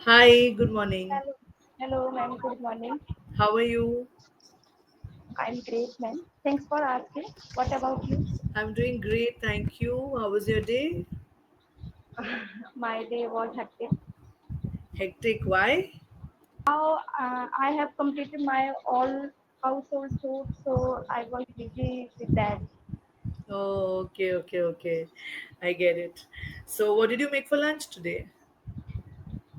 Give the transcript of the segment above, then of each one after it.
Hi, good morning. Hello, hello, ma'am. Good morning. How are you? I'm great, ma'am. Thanks for asking. What about you? I'm doing great, thank you. How was your day? My day was hectic. Hectic, why? Now I have completed my all household chores, so I was busy with that. Oh, okay. I get it. So, what did you make for lunch today?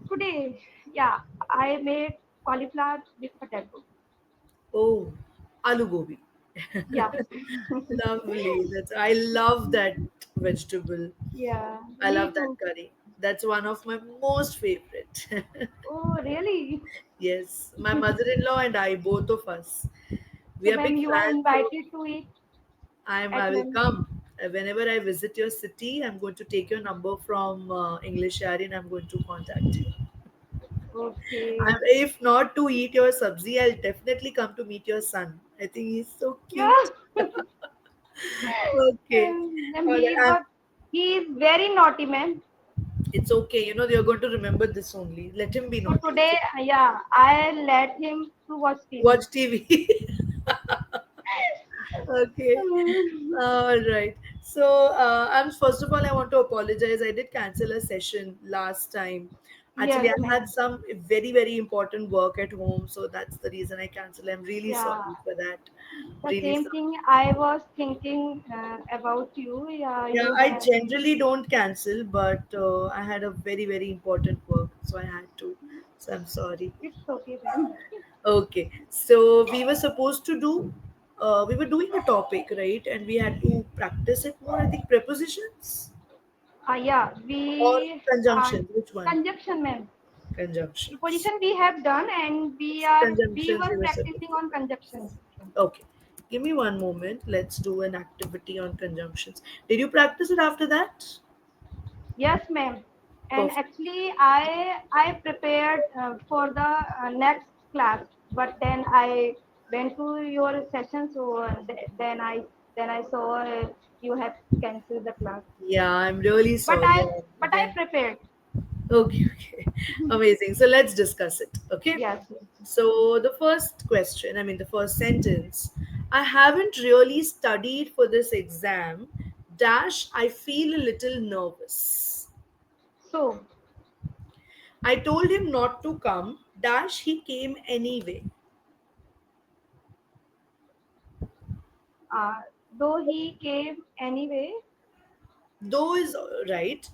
Today, yeah, I made cauliflower with potato. Oh, aloo gobi. Yeah, Lovely. I love that vegetable. yeah, I me love that too. curry. That's one of my most favorite. Oh, really? Yes, my mother-in-law and I, both of us, we So, are ma'am, big you are fans of. invited to eat I at will lunch. come. Whenever I visit your city, I'm going to take your number from englishyaari and I'm going to contact you. Okay. If not to eat your sabzi, I'll definitely come to meet your son. I think he's so cute. Yeah. Okay. And All right. he is very naughty, ma'am. It's okay. You're going to remember this only. Let him be So naughty. today, Okay. yeah, I let him to watch TV. Watch TV. Okay. Mm, All right. So, I'm first of all, I want to apologize. I did cancel a session last time. Actually, yes, I had ma'am. some very important work at home, so that's the reason I canceled. I'm really Yeah, sorry for that. the Really same sorry. thing I was thinking about you. Yeah, Yeah, you I have. generally don't cancel, but I had a very important work, so I had to. So I'm sorry. It's okay, ma'am. Okay, so we were doing a topic, right? And we had to practice it more. I think prepositions Yeah, or we conjunctions. Which one? conjunction, ma'am. Conjunctions. Preposition we have done, and we Conjunctions were we were supposed practicing to on do. conjunction. Okay, give me one moment. Let's do an activity on conjunctions. Did you practice it after that? Yes, ma'am. And Perfect. actually, I prepared for the next class, but then I went to your session, so then I saw you have canceled the class. Yeah, I'm really But sorry. I but I Again, prepared. okay. Amazing. So let's discuss it. Okay. Yes. Yes. So the first question, I mean the first sentence, I haven't really studied for this exam. Dash, I feel a little nervous. So, I told him not to come. Dash, he came anyway. uh, though he came anyway. Though is right.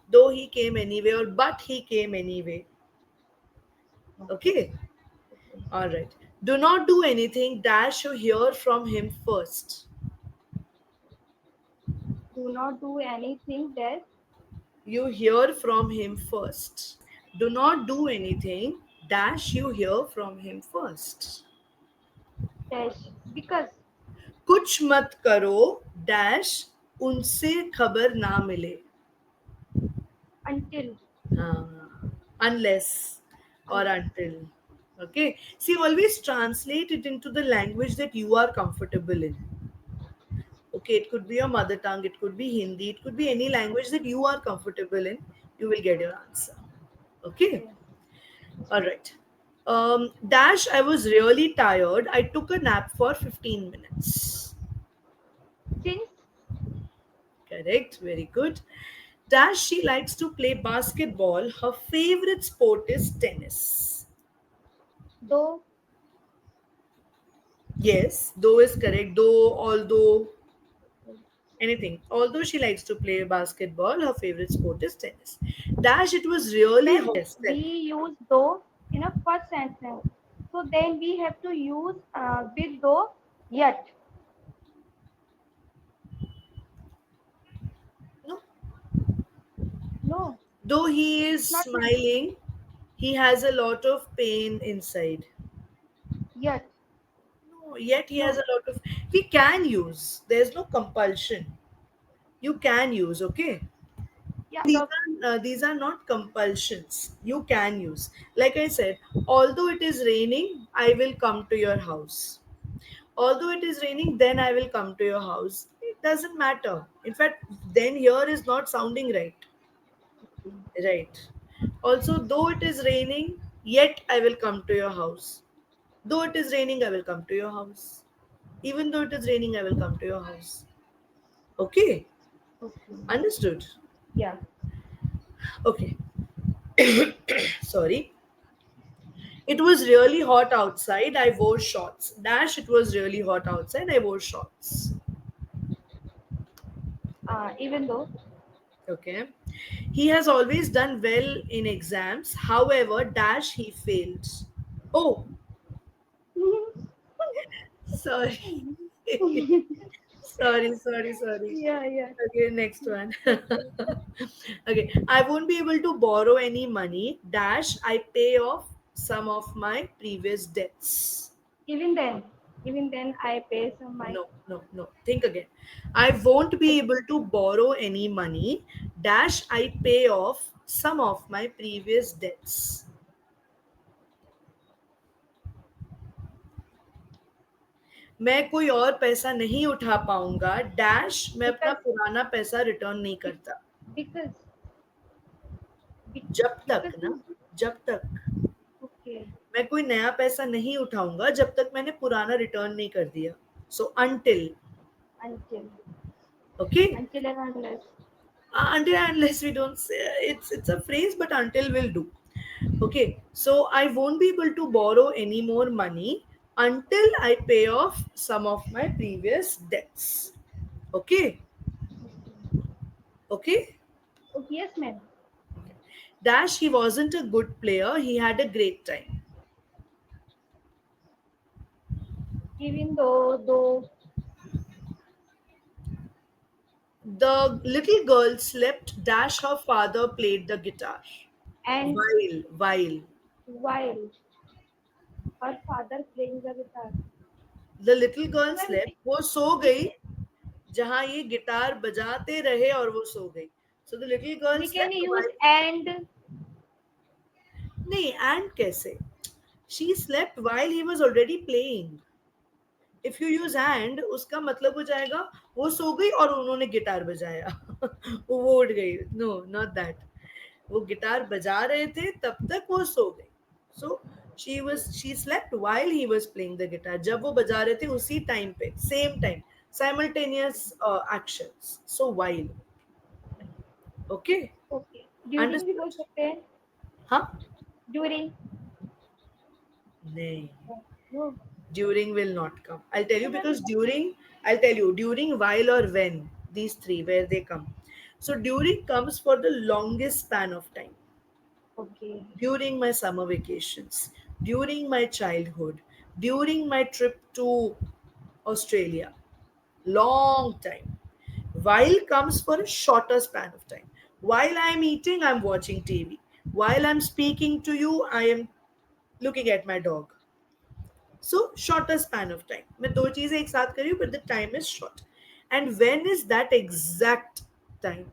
Though he came anyway, or but he came anyway. Okay. Okay. All right. Do not do anything. Dash, you hear from him first. Do not do anything that You hear from him first. Do not do anything. Dash, you hear from him first. dash because कुछ मत करो dash उनसे खबर ना मिले. until Unless or unless. until. Okay. See, always translate it into the language that you are comfortable in. Okay, it could be your mother tongue, it could be Hindi, it could be any language that you are comfortable in. You will get your answer. Okay. Okay. All right. Dash, I was really tired. I took a nap for 15 minutes. Since Correct. Very good. Dash, she likes to play basketball. Her favorite sport is tennis. though Yes, though is correct. Though, although, anything. Although she likes to play basketball, her favorite sport is tennis. Dash, it was really ma'am, hot. Yes, we tell me. use though in a first sentence. So then we have to use with though yet. No. No, Though he it's is not smiling, he has a lot of pain inside. yet. No, yet he has No. a lot of. We can use. There's no compulsion. You can use, okay? Yeah, These are not compulsions. You can use. Like I said, although it is raining, I will come to your house. Although it is raining, then I will come to your house. It doesn't matter. In fact, then here is not sounding right. Right. Also, though it is raining, yet I will come to your house. Though it is raining, I will come to your house. Even though it is raining, I will come to your house. Okay, Okay. understood. Yeah. Okay. Sorry. It was really hot outside. I wore shorts. Dash, it was really hot outside. I wore shorts. Even though. Okay. He has always done well in exams. However, dash, he failed. Oh, sorry. Sorry. Yeah, yeah. Okay, next one. Okay. Okay. I won't be able to borrow any money. Dash, I pay off some of my previous debts. Even then, even then, I pay some my No. Think again. I won't be able to borrow any money. Dash, I pay off some of my previous debts. मैं कोई और पैसा नहीं उठा पाऊंगा. Dash, मैं अपना because पुराना पैसा रिटर्न नहीं be- करता. because be- जब तक because ना, जब तक okay, मैं कोई नया पैसा नहीं उठाऊंगा जब तक मैंने पुराना रिटर्न नहीं कर दिया. So until. until okay. until and unless. Until and unless we don't say, it's a phrase, but until will do. Okay, so I won't be able to borrow any more money until I pay off some of my previous debts. Okay. Okay. Okay, yes, ma'am. Dash, he wasn't a good player, he had a great time. Even though The little girl slept. Dash, her father played the guitar. and While while her father playing the guitar. the little So girl ma'am, slept, वो सो we गई जहां ये guitar बजाते रहे और वो सो गई. So the little girl we can slept use while. and नहीं, and कैसे? She slept while he was already playing. If you use and, उसका मतलब हो जाएगा वो सो गई और उन्होंने गिटार बजाया. वो उठ गई. No, not that. वो गिटार बजा रहे थे तब तक वो सो गई. So she slept while he was playing the guitar. जब वो बजा रहे थे उसी टाइम पे, same time, simultaneous actions. So while. Okay. okay. During we Understood? both सकते हैं. हाँ. During. नहीं. No. During will not come. I'll tell you So ma'am, because during, I'll tell you during, while, or when, these three, where they come. So during comes for the longest span of time. okay, During my summer vacations, during my childhood, during my trip to Australia. Long time. While comes for a shorter span of time. While I am eating, I'm watching TV. While I'm speaking to you, I am looking at my dog. So shorter span of time. मैं दो चीजें एक साथ कर रही हूँ, but the time is short. And when is that exact time?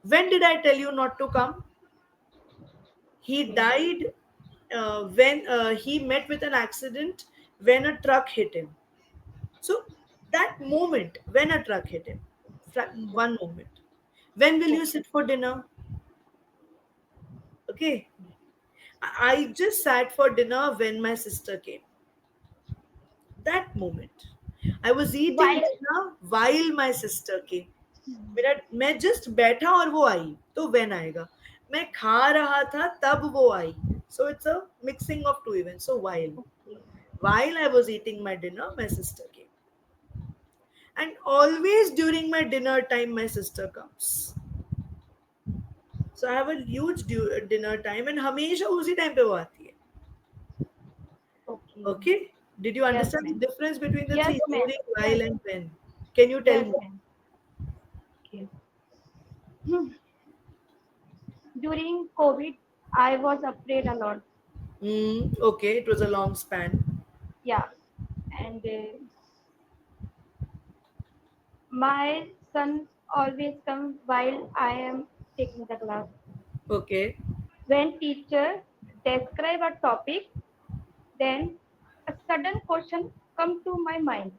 When did I tell you not to come? He okay. died when he met with an accident when a truck hit him. So that moment when a truck hit him, one moment. When will you Okay. sit for dinner? Okay. I just sat for dinner when my sister came. That moment. I was eating While dinner while my sister came. मेरा मैं just बैठा और वो आई तो when आएगा. मैं खा रहा था तब वो आई. So it's a mixing of two events. So okay, while I was eating my dinner, my sister came. And always during my dinner time, my sister comes. So I have a huge dinner time and हमेशा उसी time पे वो आती है. okay. Okay? Did you Yes, understand the ma'am. difference between the Yes, three? ma'am. During, Yes, while, and when? Can you tell yes, me? ma'am. Okay. Hmm. During COVID, I was afraid a lot. Okay, it was a long span. Yeah, and my son always come while I am taking the class. Okay. When teacher describe a topic, then a sudden question come to my mind.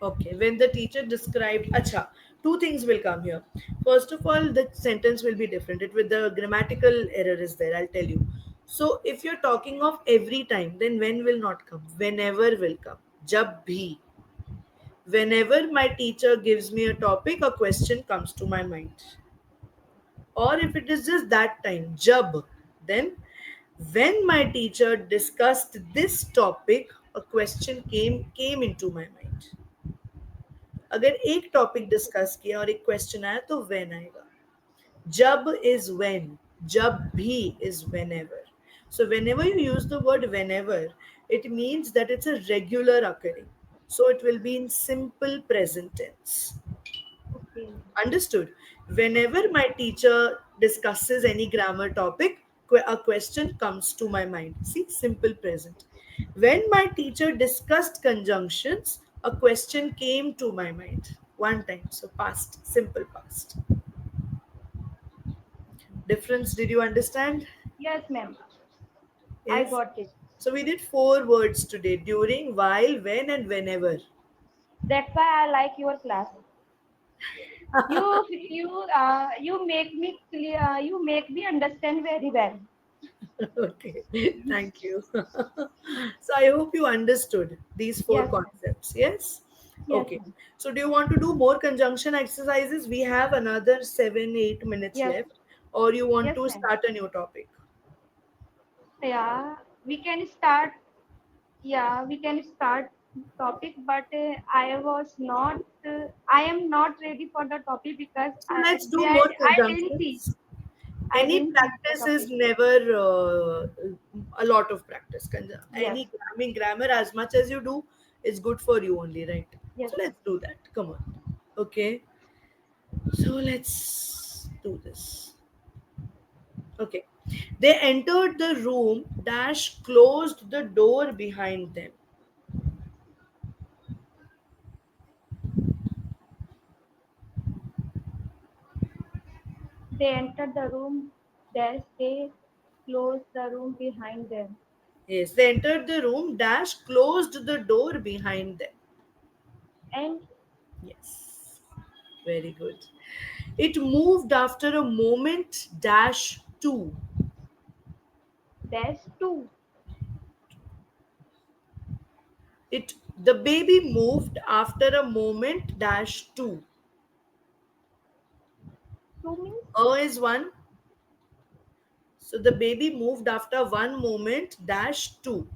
Okay, when the teacher described, acha, Two things will come here. First of all, the sentence will be different. It with the grammatical error is there. I'll tell you. So if you're talking of every time, then when will not come. Whenever will come. Jab bhi. Whenever my teacher gives me a topic, a question comes to my mind. Or if it is just that time, jab, then when my teacher discussed this topic, a question came into my mind. अगर एक topic discuss किया और एक question आया तो when आएगा. जब is when, जब भी is whenever. So whenever you use the word whenever, it means that it's a regular occurring. So it will be in simple present tense. Okay. Understood? Whenever my teacher discusses any grammar topic, a question comes to my mind. See, simple present. When my teacher discussed conjunctions, a question came to my mind. One time. So, past, simple past. Difference, did you understand? Yes, ma'am. I Yes. got it. So, we did four words today: during, while, when, and whenever. That's why I like your class. You make me clear. You make me understand very well. Okay, thank you. So I hope you understood these four Yes, ma'am. concepts. Yes. Yes, Okay. ma'am. So do you want to do more conjunction exercises? We have another 7, 8 minutes Yes. left, or you want Yes, to ma'am. start a new topic? Yeah, we can start. Yeah, we can start topic, but I was not. I am not ready for the topic because So let's do more I didn't see. conjunctions. I Any didn't see the practice is topic. never a lot of practice. Yes. Any, I mean, grammar as much as you do is good for you only, right? Yes, So ma'am. let's do that. Come on. Okay. So let's do this. Okay. They entered the room, dash closed the door behind them. They entered the room. Dash they closed the room behind them. Yes, they entered the room, dash closed the door behind them. And Yes, very good. It moved after a moment, dash two. dash two. It the baby moved after a moment, dash two. Two means Is one. So the baby moved after one moment, dash two.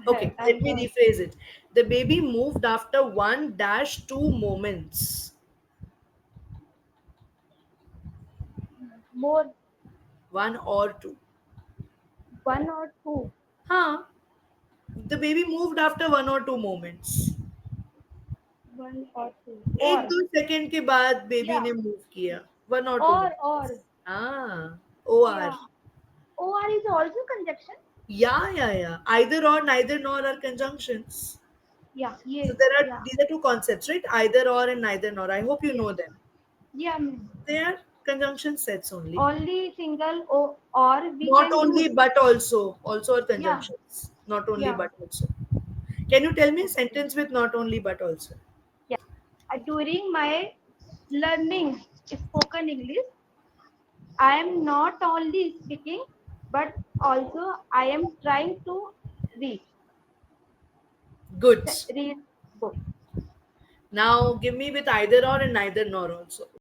Okay, I let me don't rephrase it. The baby moved after one dash two moments. more One or two. one or two. Huh? The baby moved after one or two moments. One or two. एक Or दो second के बाद baby yeah. ने move किया. One or two Or moments. Ah, OR. yeah. Or is also conjunction. Yeah, yeah, yeah. Either or, neither nor are conjunctions. Yeah. So Yes. there are Yeah. these are two concepts, right? Either or and neither nor. I hope you Yes. know them. Yeah, ma'am. They are conjunction sets only. Only single or we Not can only use. but also. Also are Yeah. conjunctions. Not only Yeah. but also. Can you tell me a Okay. sentence with not only but also? Yeah. During my learning spoken English, I am not only speaking, but also I am trying to read Good. read book. Now give me with either or and neither nor also.